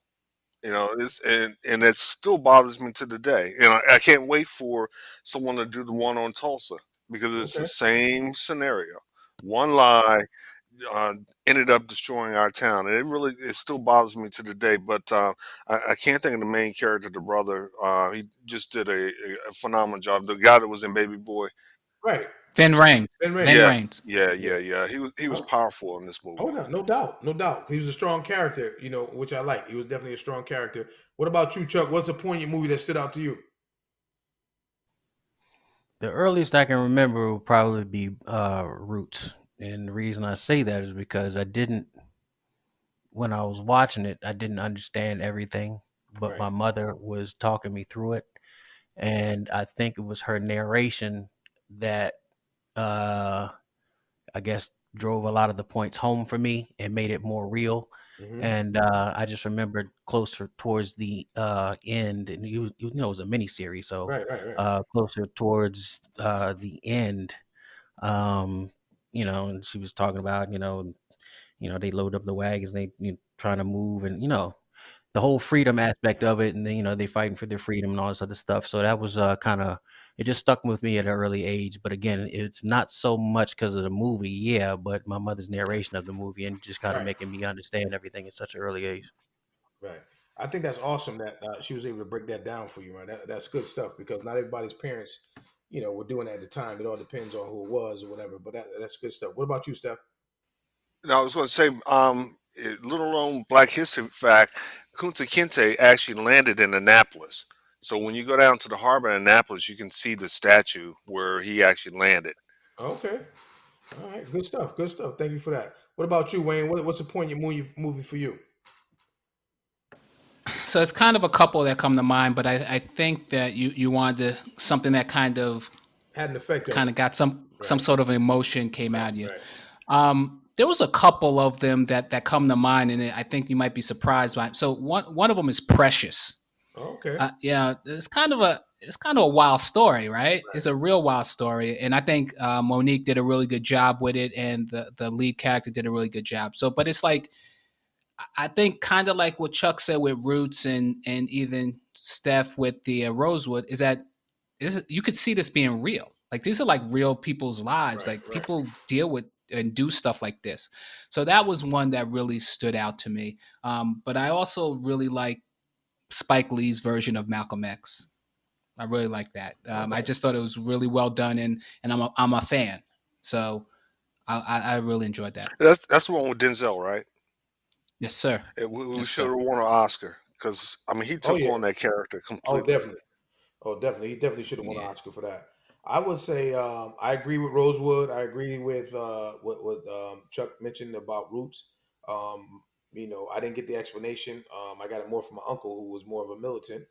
S5: And it still bothers me to the day. And I can't wait for someone to do the one on Tulsa because it's the same scenario. One lie ended up destroying our town, and it still bothers me to the day. But I can't think of the main character, the brother. He just did a phenomenal job. The guy that was in Baby Boy,
S2: right?
S3: Vin Rames.
S5: Yeah. He was powerful in this movie.
S2: Oh no doubt. He was a strong character, which I like. He was definitely a strong character. What about you, Chuck? What's a poignant movie that stood out to you?
S6: The earliest I can remember would probably be Roots, and the reason I say that is because when I was watching it, I didn't understand everything, but my mother was talking me through it, and I think it was her narration that I guess drove a lot of the points home for me and made it more real. And I just remembered closer towards the end, and it was a mini series, so closer towards the end, and she was talking about they load up the wagons, they trying to move, and the whole freedom aspect of it, and then they fighting for their freedom and all this other stuff. So that was kind of, it just stuck with me at an early age. But again, it's not so much because of the movie, but my mother's narration of the movie and just kind of making me understand everything at such an early age.
S2: Right. I think that's awesome that she was able to break that down for you, right? That's good stuff because not everybody's parents, were doing that at the time. It all depends on who it was or whatever. But that's good stuff. What about you, Steph?
S5: Now, I was going to say, little known Black history fact, Kunta Kinte actually landed in Annapolis. So when you go down to the harbor in Annapolis, you can see the statue where he actually landed.
S2: Okay. All right. Good stuff. Thank you for that. What about you, Wayne? What's the poignant movie for you?
S3: So it's kind of a couple that come to mind, but I think that you wanted something that kind of
S2: had an effect,
S3: kind of got some sort of emotion came out of you. There was a couple of them that come to mind, and I think you might be surprised by. So one of them is Precious.
S2: Okay.
S3: It's kind of a wild story, right? It's a real wild story, and I think Monique did a really good job with it, and the lead character did a really good job. So, but it's like I think kind of like what Chuck said with Roots and even Steph with the Rosewood is that you could see this being real. Like these are like real people's lives. Like people deal with and do stuff like this. So that was one that really stood out to me. But I also really like Spike Lee's version of Malcolm X. I really like that. I just thought it was really well done, and I'm a fan. So I really enjoyed that.
S5: That's the one with Denzel, right?
S3: Yes, sir.
S5: We should have won an Oscar because I mean he took on that character completely.
S2: Definitely. He definitely should have won an Oscar for that. I would say I agree with Rosewood. I agree with what Chuck mentioned about Roots. I didn't get the explanation. I got it more from my uncle, who was more of a militant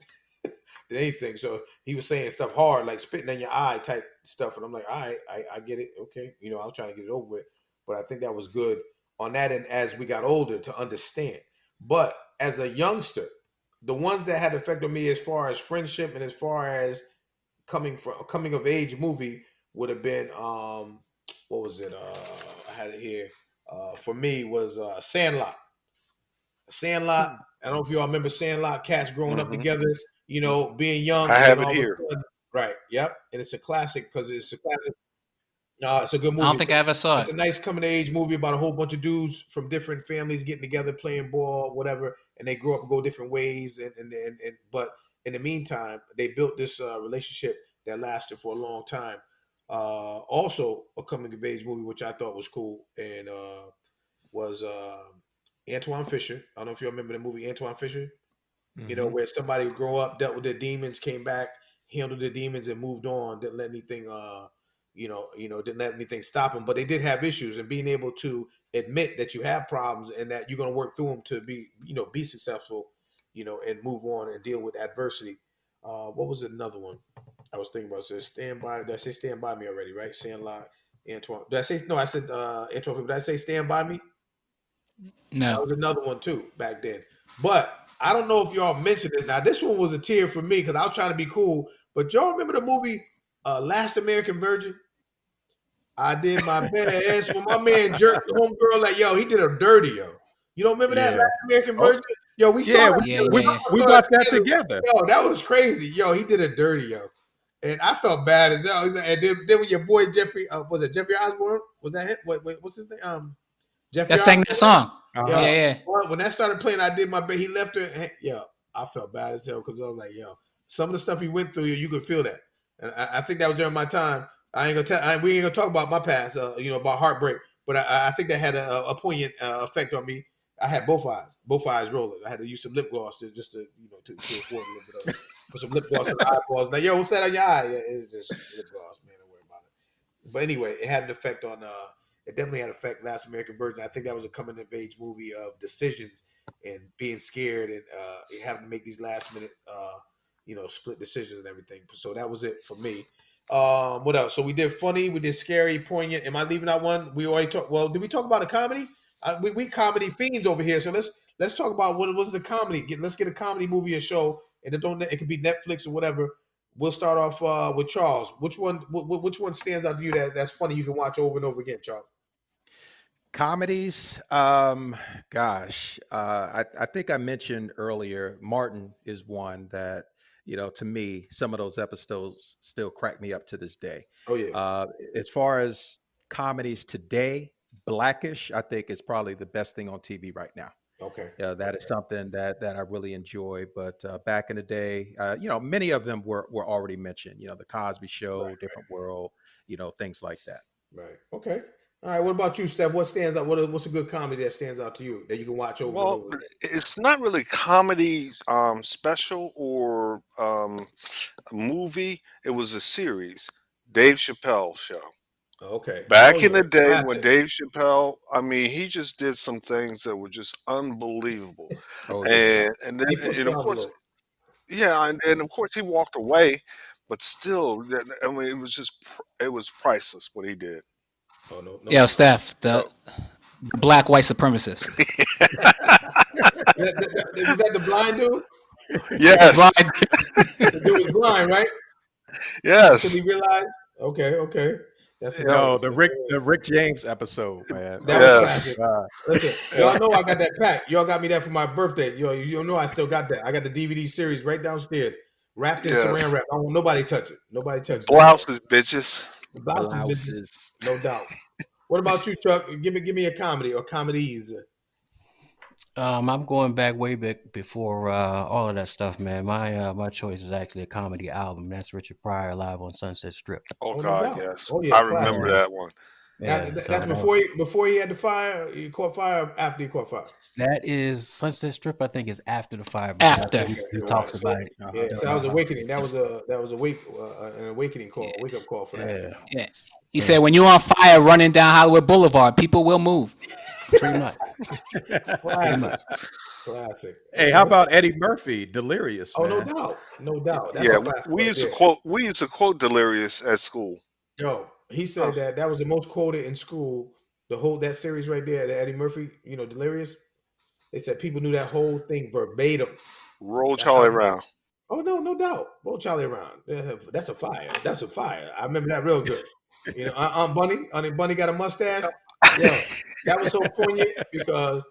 S2: than anything. So he was saying stuff hard, like spitting in your eye type stuff, and I'm like, all right, I get it. Okay, I was trying to get it over with, but I think that was good on that end as we got older to understand. But as a youngster, the ones that had effect on me as far as friendship and as far as coming of age movie would have been what was it? I had it here. For me was Sandlot. Sandlot. I don't know if you all remember Sandlot. Cats growing up together, being young.
S5: I
S2: and
S5: have
S2: then
S5: it
S2: all
S5: here.
S2: Of a sudden, right. Yep. And it's a classic because it's a classic. No, it's a good movie.
S3: I don't think I ever saw it.
S2: It's a nice coming of age movie about a whole bunch of dudes from different families getting together, playing ball, whatever, and they grow up and go different ways. But in the meantime, they built this relationship that lasted for a long time. Also, a coming of age movie which I thought was cool and was Antoine Fisher. I don't know if you remember the movie Antoine Fisher. Where somebody would grow up, dealt with their demons, came back, handled their demons, and moved on. Didn't let anything, didn't let anything stop them. But they did have issues, and being able to admit that you have problems and that you're going to work through them to be successful, and move on and deal with adversity. What was another one I was thinking about? Says Stand By. Did I say Stand By Me already? Right? Sandlot, Antoine. Did I say no? I said Antoine. Did I say Stand By Me?
S3: No.
S2: That was another one too back then. But I don't know if y'all mentioned it. Now, this one was a tear for me because I was trying to be cool. But y'all remember the movie Last American Virgin? I did my best when my man jerked the homegirl like, yo, he did her dirty, yo. You don't remember that Last American Virgin? Yo, we saw it.
S4: We watched that together.
S2: Yo, that was crazy. Yo, he did her dirty, yo. And I felt bad as hell. And then with your boy Jeffrey, was it Jeffrey Osborne? Was that him? Wait, what's his name? Jeffrey
S3: that sang that song.
S2: Yeah. When that started playing, I did my best. He left her. Yo, I felt bad as hell because I was like, yo, some of the stuff he went through, you could feel that. And I think that was during my time. We ain't gonna talk about my past, about heartbreak. But I think that had a poignant effect on me. I had both eyes rolling. I had to use some lip gloss to afford a little bit of it. Put some lip gloss on the eyeballs. Like, yo, what's that on your eye? Yeah, it's just lip gloss, man. Don't worry about it. But anyway, it had an effect on. It definitely had an effect. Last American Virgin. I think that was a coming of age movie of decisions and being scared and having to make these last minute, split decisions and everything. So that was it for me. What else? So we did funny, we did scary, poignant. Am I leaving out one? We already talked. Well, did we talk about a comedy? We comedy fiends over here. So let's talk about what was the comedy. Let's get a comedy movie or show, and it could be Netflix or whatever. We'll start off with Charles. Which one stands out to you that's funny you can watch over and over again, Charles?
S4: Comedies, gosh, I think I mentioned earlier, Martin is one that, to me, some of those episodes still crack me up to this day.
S2: Oh, yeah.
S4: As far as comedies today, Blackish, I think is probably the best thing on TV right now.
S2: Okay.
S4: That is something that I really enjoy. But back in the day, many of them were already mentioned, The Cosby Show, Different World, things like that.
S2: Right. Okay. All right. What about you, Steph? What stands out? What's a good comedy that stands out to you that you can watch over and over again?
S5: It's not really comedy special or a movie. It was a series, Dave Chappelle Show.
S2: Okay.
S5: Back in the day when Dave Chappelle, I mean, he just did some things that were just unbelievable. And then of course, and of course he walked away, but still, I mean, it was priceless what he did.
S2: Oh, no.
S3: Yo, Steph, the black white supremacist.
S2: Was that the blind dude?
S5: Yes.
S2: The dude was blind, right?
S5: Yes.
S2: Did he realize? Okay. That's
S4: No,
S2: hilarious.
S4: the Rick James episode, man.
S2: That
S4: Oh
S2: was
S4: my
S5: Yes.
S2: classic.
S4: God.
S2: Listen, y'all know I got that pack. Y'all got me that for my birthday. You know I still got that. I got the DVD series right downstairs, wrapped in
S5: Yes.
S2: saran wrap. I don't want nobody touch it. Nobody
S5: The
S2: touch that joint.
S5: blouses, bitches.
S2: The blouses, bitches,
S4: Blouses.
S2: no doubt. What about you, Chuck? Give me a comedy or comedies.
S6: I'm going back way back before all of that stuff, man. My choice is actually a comedy album. That's Richard Pryor live on Sunset Strip.
S5: Oh
S2: Oh, no
S5: God,
S2: doubt.
S5: yes.
S2: Oh yeah,
S5: I
S2: classic.
S5: remember that one.
S6: Yeah,
S2: That's before he had the fire. He caught fire. Or after he caught fire.
S6: that is Sunset Strip. I think is after the fire.
S3: After.
S6: He talks about it.
S2: Yeah, so that was awakening. That was an awakening call, wake up call for that.
S6: Yeah,
S3: Yeah. He said, when you're on fire running down Hollywood Boulevard, people will move.
S6: pretty much.
S2: Classic.
S4: Hey, how about Eddie Murphy, Delirious?
S2: Oh,
S4: man.
S2: no doubt. That's
S5: Yeah,
S2: a classic.
S5: we used to quote Delirious at school.
S2: Yo, he said that was the most quoted in school. That series right there, the Eddie Murphy, Delirious. They said people knew that whole thing verbatim.
S5: Roll Charlie around.
S2: Oh no doubt. Roll Charlie around. That's a fire. That's a fire. I remember that real good. Bunny got a mustache. Yo, that was so poignant because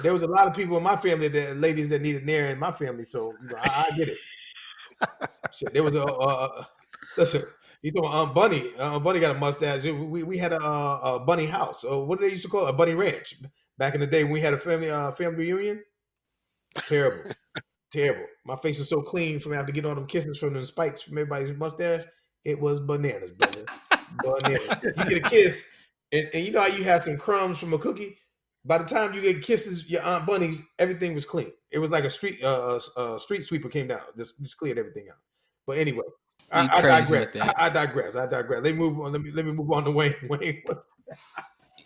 S2: there was a lot of people in my family, ladies that needed nair in my family. So I get it. Shit, there was listen. You know, Bunny. Bunny got a mustache. We had a Bunny house. What did they used to call it? A Bunny ranch back in the day when we had a family reunion. Terrible. My face was so clean from having to get all them kisses from the spikes from everybody's mustache. It was bananas, brother. Bananas. You get a kiss, and you know how you have some crumbs from a cookie. By the time you get kisses, your Aunt Bunny's, everything was clean. It was like a street sweeper came down, just cleared everything out. But anyway, I digress. I digress. Let me move on. Let me move on to Wayne. Wayne, what's that?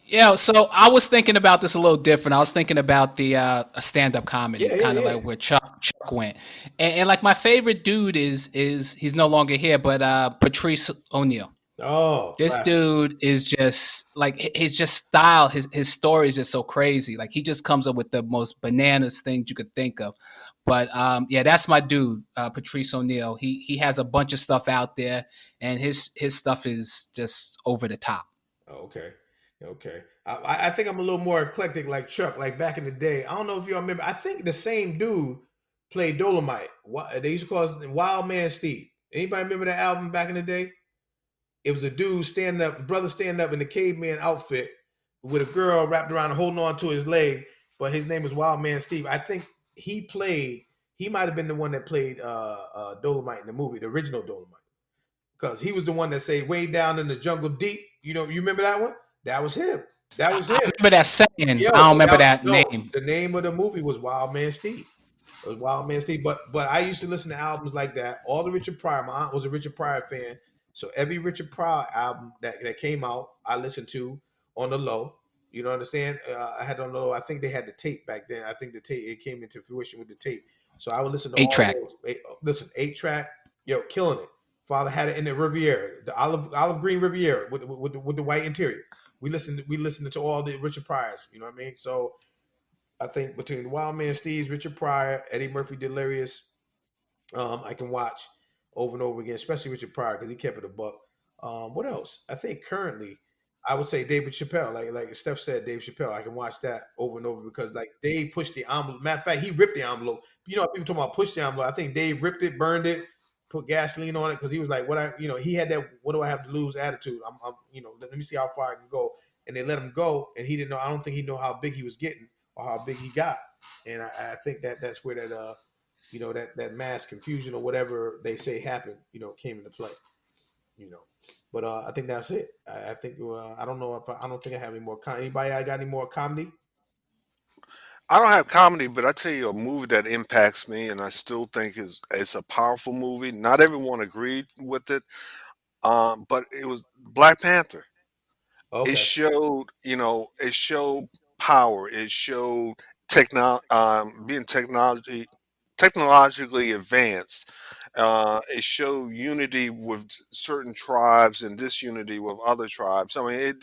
S3: Yeah, so I was thinking about this a little different. I was thinking about the a stand-up comedy, kind of like where Chuck went, and like my favorite dude is he's no longer here, but Patrice O'Neill.
S2: Oh,
S3: this dude is just like his style, his story is just so crazy. Like he just comes up with the most bananas things you could think of. But yeah, that's my dude, Patrice O'Neill. He has a bunch of stuff out there, and his stuff is just over the top.
S2: Okay. I think I'm a little more eclectic like Chuck, like back in the day. I don't know if y'all remember. I think the same dude played Dolomite. They used to call us Wild Man Steve. Anybody remember that album back in the day? It was a dude brother standing up in the caveman outfit with a girl wrapped around and holding on to his leg, but his name was Wild Man Steve. I think he might have been the one that played Dolomite in the movie, the original Dolomite. Because he was the one that said way down in the jungle deep. You remember that one? That was him. I
S3: remember that saying. I don't remember that name.
S2: The name of the movie was Wild Man Steve. It was Wild Man Steve. But I used to listen to albums like that. All the Richard Pryor. My aunt was a Richard Pryor fan. So every Richard Pryor album that came out, I listened to on the low. You know what I understand? I had on the low. I think they had the tape back then. I think the tape, it came into fruition with the tape. So I would listen to
S3: 8-track.
S2: all those. Listen, 8-track. Yo, killing it. Father had it in the Riviera, the olive green Riviera with the white interior. We listened to all the Richard Pryors. You know what I mean? So I think between Wild Man Steve's, Richard Pryor, Eddie Murphy, Delirious, I can watch over and over again, especially Richard Pryor because he kept it a buck. What else? I think currently, I would say David Chappelle. Like Steph said, Dave Chappelle. I can watch that over and over because like Dave pushed the envelope. Matter of fact, he ripped the envelope. You know, people talking about push the envelope. I think Dave ripped it, burned it, put gasoline on it because he was like, he had that what do I have to lose attitude. I'm let me see how far I can go. And they let him go, and he didn't know. I don't think he knew how big he was getting or how big he got. And I think that's where that that mass confusion or whatever they say happened, came into play. But I think that's it. I think I don't know if I don't think I have any more. Anybody? I got any more comedy?
S5: I don't have comedy, but I tell you a movie that impacts me, and I still think is a powerful movie. Not everyone agreed with it, but it was Black Panther.
S2: Okay.
S5: It showed power. It showed being technologically advanced. It showed unity with certain tribes and disunity with other tribes. I mean,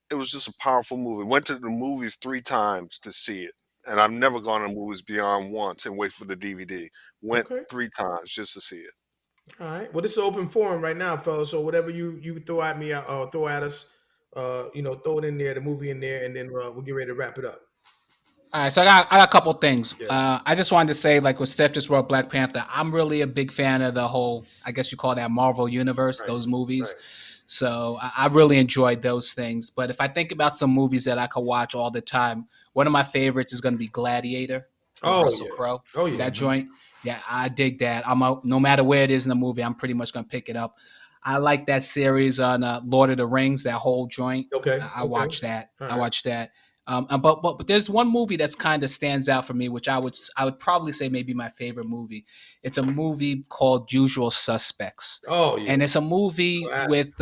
S5: it was just a powerful movie. Went to the movies 3 times to see it, and I've never gone to movies beyond once and wait for the DVD. Went
S2: Okay.
S5: 3 times just to see it.
S2: All right. Well, this is open forum right now, fellas. So whatever you throw at me, throw at us, throw it in there, the movie in there, and then we'll get ready to wrap it up.
S3: All right, so I got a couple things.
S2: Yeah.
S3: I just wanted to say, like what Steph just wrote, Black Panther. I'm really a big fan of the whole, I guess you call that Marvel universe, those movies. So I really enjoyed those things. But if I think about some movies that I could watch all the time, one of my favorites is going to be Gladiator with Russell Crowe.
S2: Oh yeah,
S3: that joint. Yeah, I dig that. No matter where it is in the movie, I'm pretty much going to pick it up. I like that series on Lord of the Rings, that whole joint.
S2: Okay.
S3: I watched that.
S2: All
S3: I
S2: right.
S3: watched that. But there's one movie that's kind of stands out for me, which I would probably say maybe my favorite movie. It's a movie called Usual Suspects.
S2: Oh yeah.
S3: And it's a movie
S2: Classic.
S3: with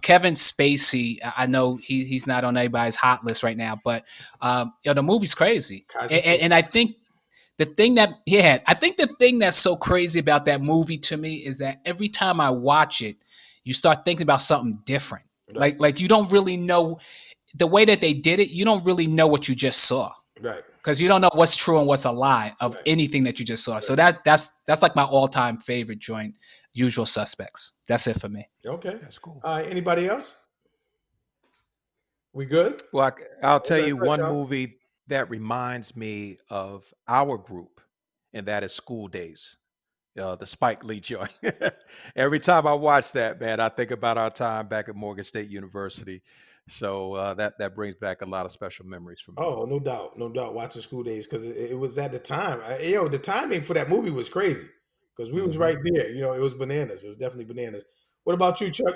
S3: Kevin Spacey. I know he's not on anybody's hot list right now, but the movie's crazy. And I think the thing that's so crazy about that movie to me is that every time I watch it, you start thinking about something different.
S2: Right.
S3: Like you don't really know the way that they did it. You don't really know what you just saw.
S2: Right.
S3: Because you don't know what's true and what's a lie of anything that you just saw. Right. So that's like my all-time favorite joint, Usual Suspects. That's it for me.
S2: Okay.
S4: That's cool.
S2: Anybody else? We good?
S4: Well, I'll tell you one movie that reminds me of our group, and that is School Days, the Spike Lee joint. Every time I watch that, man, I think about our time back at Morgan State University. So that brings back a lot of special memories for me.
S2: Oh, no doubt. Watching School Days, because it was at the time. The timing for that movie was crazy, because we was right there. It was bananas. It was definitely bananas. What about you, Chuck?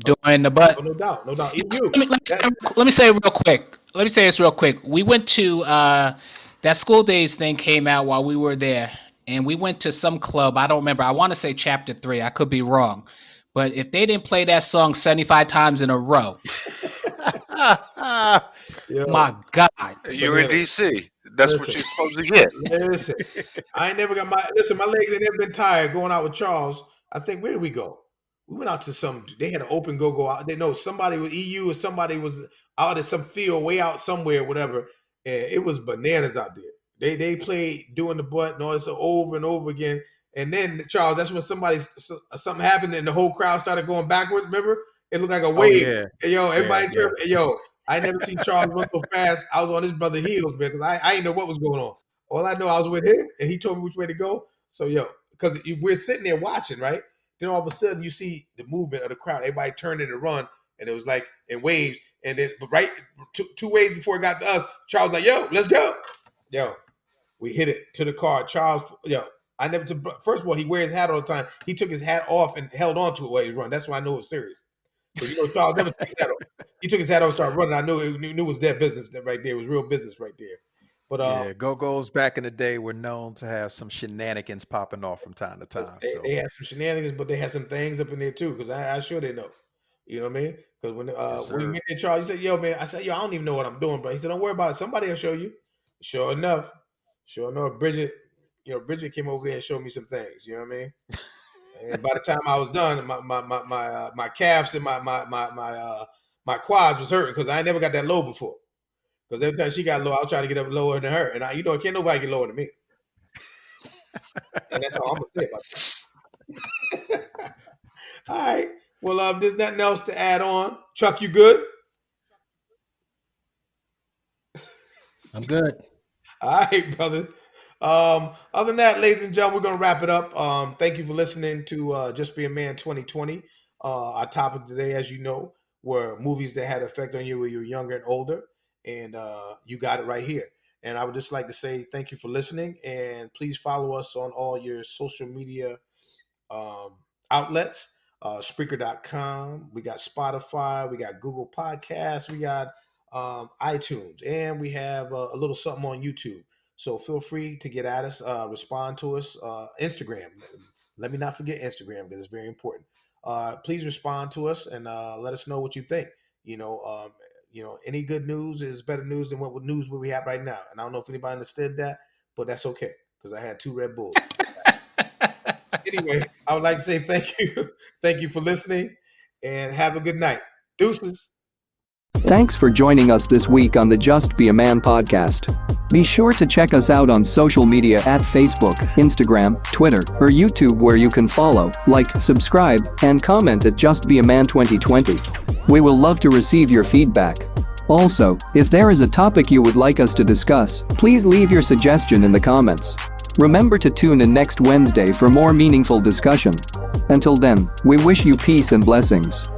S3: Doing the butt.
S2: Oh, no doubt.
S3: Let me say real quick. Let me say this real quick. We went to that School Days thing came out while we were there, and we went to some club. I don't remember. I want to say Chapter 3. I could be wrong. But if they didn't play that song 75 times in a row, my God.
S5: You're in DC. That's what you're supposed to get.
S2: Listen, I ain't never got my legs ain't never been tired going out with Charles. I think, where did we go? We went out to they had an open go out. They know somebody was EU or somebody was out at some field way out somewhere, whatever. And it was bananas out there. They played doing the butt and all this over and over again. And then, Charles, that's when something happened and the whole crowd started going backwards. Remember? It looked like a wave.
S4: Yeah.
S2: And everybody tripping. Yeah. I never seen Charles run so fast. I was on his brother's heels, man, because I didn't know what was going on. All I know, I was with him, and he told me which way to go. So, because we're sitting there watching, right? Then all of a sudden, you see the movement of the crowd. Everybody turning to run, and it was like in waves. And then, right, two waves before it got to us, Charles was like, yo, let's go. We hit it to the car. Charles, I never took. First of all, he wears his hat all the time. He took his hat off and held on to it while he run. That's why I know it was serious. So Charles never took his hat off. He took his hat off and started running. I knew it was their business right there. It was real business right there. But
S4: Go-Go's back in the day were known to have some shenanigans popping off from time to time.
S2: They had some shenanigans, but they had some things up in there too. Because I'm sure they know. You know what I mean? Because when we went there, Charles, he said, "Yo, man," I said, "Yo, I don't even know what I'm doing," but he said, "Don't worry about it. Somebody will show you." Sure enough, Bridget. Bridget came over there and showed me some things. You know what I mean? And by the time I was done, my calves and my quads was hurting because I ain't never got that low before. Because every time she got low, I was trying to get up lower than her, and can't nobody get lower than me. And that's all I'm gonna say about that. All right. Well, if there's nothing else to add on, Chuck, you good?
S6: I'm good.
S2: All right, brother. Other than that, ladies and gentlemen, we're going to wrap it up. Thank you for listening to Just Be a Man 2020. Our topic today, as you know, were movies that had an effect on you when you were younger and older. And you got it right here. And I would just like to say thank you for listening. And please follow us on all your social media outlets. Spreaker.com. We got Spotify. We got Google Podcasts. We got iTunes. And we have a little something on YouTube. So feel free to get at us, respond to us. Instagram. Let me not forget Instagram because it's very important. Please respond to us and let us know what you think. Any good news is better news than what news we have right now. And I don't know if anybody understood that, but that's okay because I had 2 Red Bulls. Anyway, I would like to say thank you. Thank you for listening and have a good night. Deuces.
S1: Thanks for joining us this week on the Just Be a Man podcast. Be sure to check us out on social media at Facebook, Instagram, Twitter, or YouTube, where you can follow, like, subscribe, and comment at Just Be a Man 2020. We will love to receive your feedback. Also, if there is a topic you would like us to discuss, please leave your suggestion in the comments. Remember to tune in next Wednesday for more meaningful discussion. Until then, we wish you peace and blessings.